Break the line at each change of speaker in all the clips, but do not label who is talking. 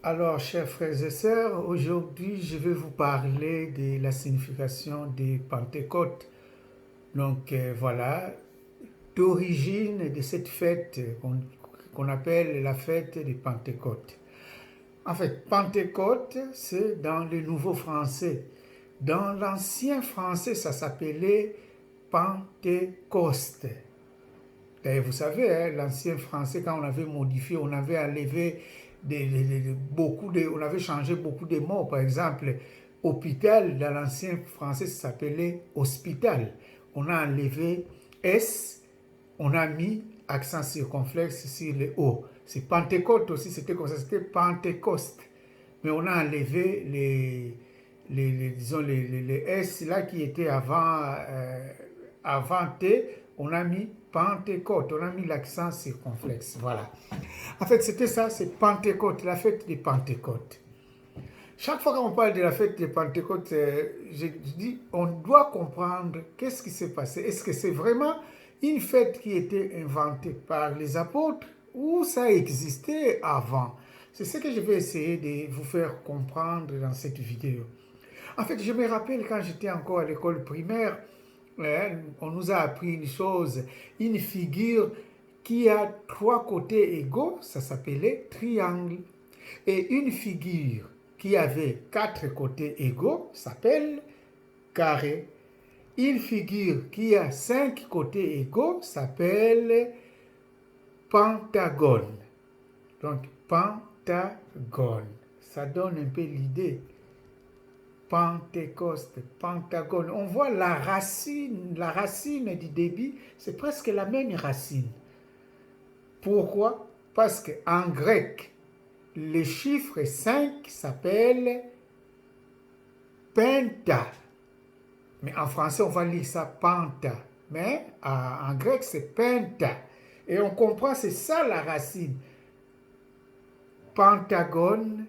Alors, chers frères et sœurs, aujourd'hui, je vais vous parler de la signification des Pentecôtes. Donc, voilà, d'origine de cette fête qu'on appelle la fête des Pentecôtes. En fait, Pentecôte, c'est dans le nouveau français. Dans l'ancien français, ça s'appelait Pentecôte. D'ailleurs, vous savez, hein, l'ancien français, quand on avait modifié, on avait enlevé on avait changé beaucoup de mots. Par exemple, hôpital, dans l'ancien français, ça s'appelait hospital. On a enlevé S, on a mis accent circonflexe sur le O. C'est Pentecôte aussi, c'était comme ça, c'était Pentecôte. Mais on a enlevé disons les S là qui étaient avant T, on a mis Pentecôte, on a mis l'accent circonflexe. Voilà. En fait, c'était ça, c'est Pentecôte, la fête des Pentecôtes. Chaque fois qu'on parle de la fête des Pentecôtes, je dis, on doit comprendre qu'est-ce qui s'est passé. Est-ce que c'est vraiment une fête qui était inventée par les apôtres ou ça existait avant? C'est ce que je vais essayer de vous faire comprendre dans cette vidéo. En fait, je me rappelle quand j'étais encore à l'école primaire, on nous a appris une chose, une figure qui a trois côtés égaux, ça s'appelait triangle. Et une figure qui avait quatre côtés égaux s'appelle carré. Une figure qui a cinq côtés égaux s'appelle pentagone. Donc, pentagone. Ça donne un peu l'idée. Pentecôte, pentagone. On voit la racine du débit, c'est presque la même racine. Pourquoi? Parce qu'en grec, le chiffre 5 s'appelle penta. Mais en français, on va lire ça penta. Mais en grec, c'est penta. Et on comprend, c'est ça la racine. Pentagone,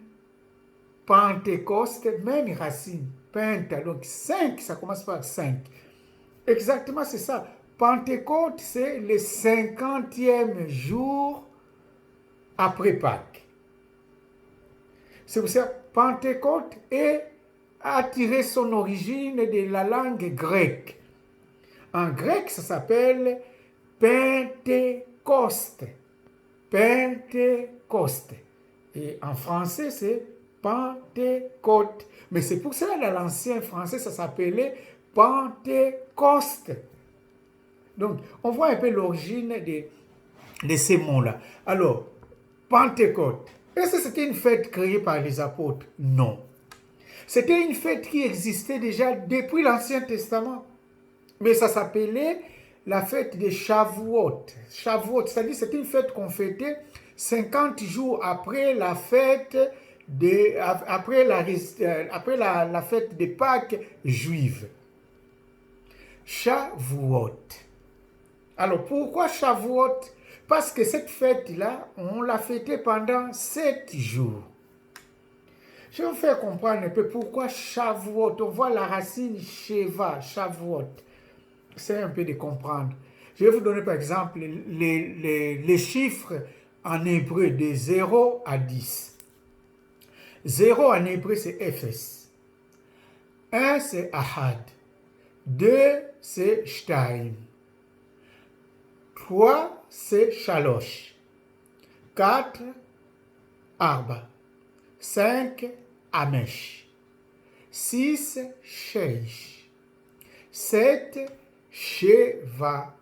Pentecôte, même racine. Penta. Donc 5, ça commence par 5. Exactement, c'est ça. Pentecôte, c'est le 50e jour après Pâques. C'est pour ça que Pentecôte a tiré son origine de la langue grecque. En grec, ça s'appelle Pentecôte. Pentecôte. Et en français, c'est Pentecôte. Mais c'est pour ça que dans l'ancien français, ça s'appelait Pentecôte. Donc, on voit un peu l'origine de ces mots-là. Alors, Pentecôte. Est-ce que c'était une fête créée par les apôtres? Non. C'était une fête qui existait déjà depuis l'Ancien Testament. Mais ça s'appelait la fête de Shavuot. Shavuot, c'est-à-dire c'était une fête qu'on fêtait 50 jours après la fête après la fête de Pâques juive. Shavuot. Alors pourquoi Shavuot? Parce que cette fête-là, on l'a fêtée pendant 7 jours. Je vais vous faire comprendre un peu pourquoi Shavuot. On voit la racine Sheva, Shavuot. C'est un peu de comprendre. Je vais vous donner par exemple les chiffres en hébreu de 0 à 10. 0 en hébreu c'est Ephes. 1 c'est Ahad. 2 c'est Shtaim. 3 c'est Shalosh. 4 Arba. 5 Amesh. 6 Sheish. 7 Sheva.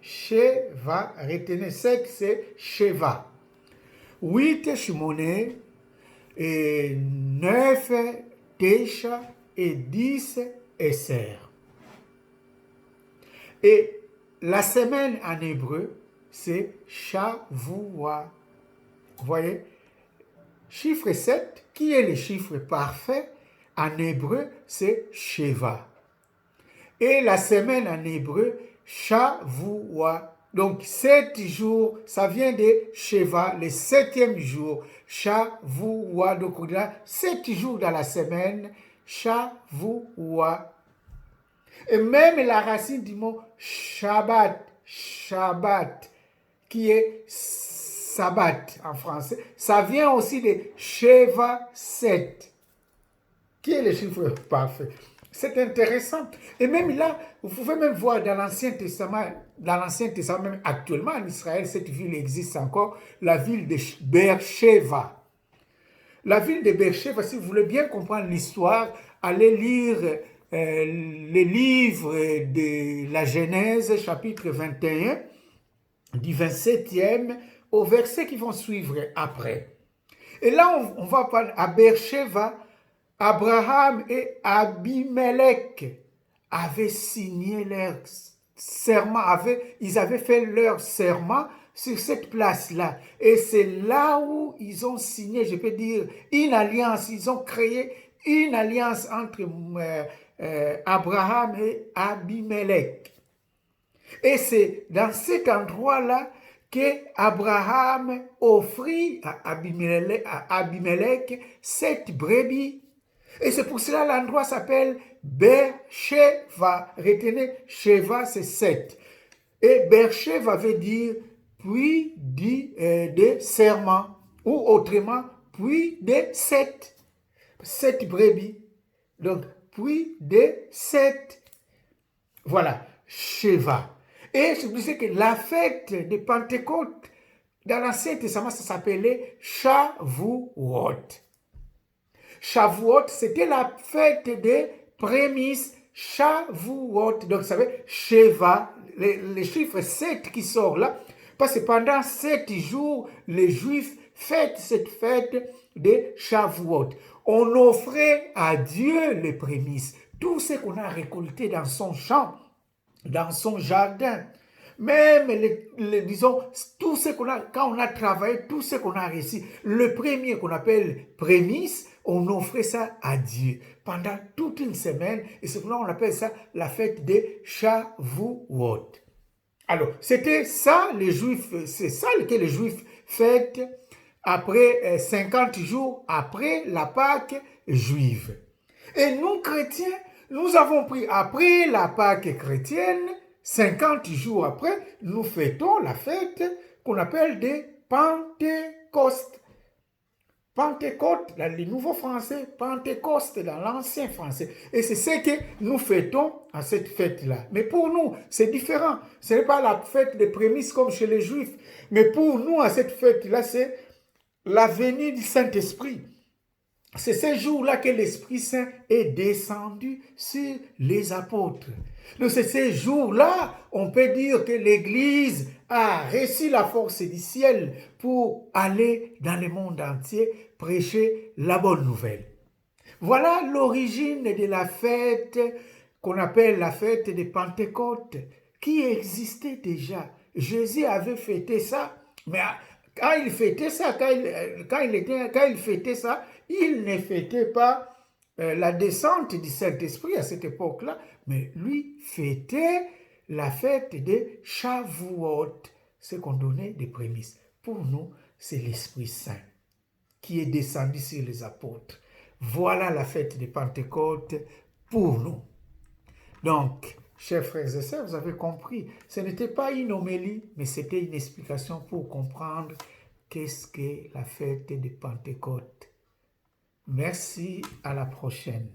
Sheva, retenez 7 c'est Sheva. 8 Shimoné. Et 9 Tesha et 10 Esser. Et la semaine en hébreu, c'est Shavua. Vous voyez? Chiffre 7, qui est le chiffre parfait, en hébreu, c'est Sheva. Et la semaine en hébreu, Shavua. Donc 7 jours, ça vient de Sheva, le 7e jour. Shavua. Donc on a 7 jours dans la semaine, Shavua. Et même la racine du mot Shabbat, Shabbat, qui est Sabbath en français, ça vient aussi de Sheva 7, qui est le chiffre parfait. C'est intéressant. Et même là, vous pouvez même voir dans l'Ancien Testament, même actuellement en Israël, cette ville existe encore, la ville de Beersheba. La ville de Beersheba, si vous voulez bien comprendre l'histoire, allez lire les livres de la Genèse, chapitre 21, du 27e au verset qui vont suivre après. Et là, on va parler à Beersheba. Abraham et Abimelech avaient signé leur serment, ils avaient fait leur serment sur cette place-là. Et c'est là où ils ont signé, je peux dire, une alliance. Ils ont créé une alliance entre Abraham et Abimelech. Et c'est dans cet endroit-là que Abraham offrit à Abimelech 7 brebis. Et c'est pour cela l'endroit s'appelle Beersheba. Retenez, Sheva c'est 7. Et Beersheba veut dire puits de serment. Ou autrement, puits de 7. 7 brebis. Donc, puits de 7. Voilà, Sheva. Et je vous disais que la fête de Pentecôte, dans l'Ancien Testament, ça s'appelait Shavuot. Shavuot, c'était la fête des prémices. Shavuot, donc vous savez, Sheva, les chiffres 7 qui sortent là, parce que pendant 7 jours, les Juifs fêtent cette fête de Shavuot. On offrait à Dieu les prémices, tout ce qu'on a récolté dans son champ, dans son jardin. Même, disons, tout ce qu'on a, quand on a travaillé, tout ce qu'on a réussi, le premier qu'on appelle prémisse, on offrait ça à Dieu pendant toute une semaine. Et c'est pourquoi on appelle ça la fête des Shavuot. Alors, c'était ça, les Juifs, c'est ça que les Juifs fêtent après 50 jours après la Pâque juive. Et nous, chrétiens, nous avons pris après la Pâque chrétienne, 50 jours après, nous fêtons la fête qu'on appelle des Pentecôtes. Pentecôte dans le nouveau français, Pentecôte dans l'ancien français. Et c'est ce que nous fêtons à cette fête-là. Mais pour nous, c'est différent. Ce n'est pas la fête des prémices comme chez les Juifs. Mais pour nous, à cette fête-là, c'est la venue du Saint-Esprit. C'est ce jour-là que l'Esprit Saint est descendu sur les apôtres. Donc c'est ce jour-là, on peut dire que l'Église a reçu la force du ciel pour aller dans le monde entier prêcher la bonne nouvelle. Voilà l'origine de la fête qu'on appelle la fête de Pentecôte, qui existait déjà. Jésus avait fêté ça, mais quand il fêtait ça, il ne fêtait pas la descente du Saint-Esprit à cette époque-là, mais lui fêtait la fête de Shavuot, ce qu'on donnait des prémices. Pour nous, c'est l'Esprit Saint qui est descendu sur les apôtres. Voilà la fête de Pentecôte pour nous. Donc, chers frères et sœurs, vous avez compris, ce n'était pas une homélie, mais c'était une explication pour comprendre qu'est-ce que la fête de Pentecôte. Merci, à la prochaine.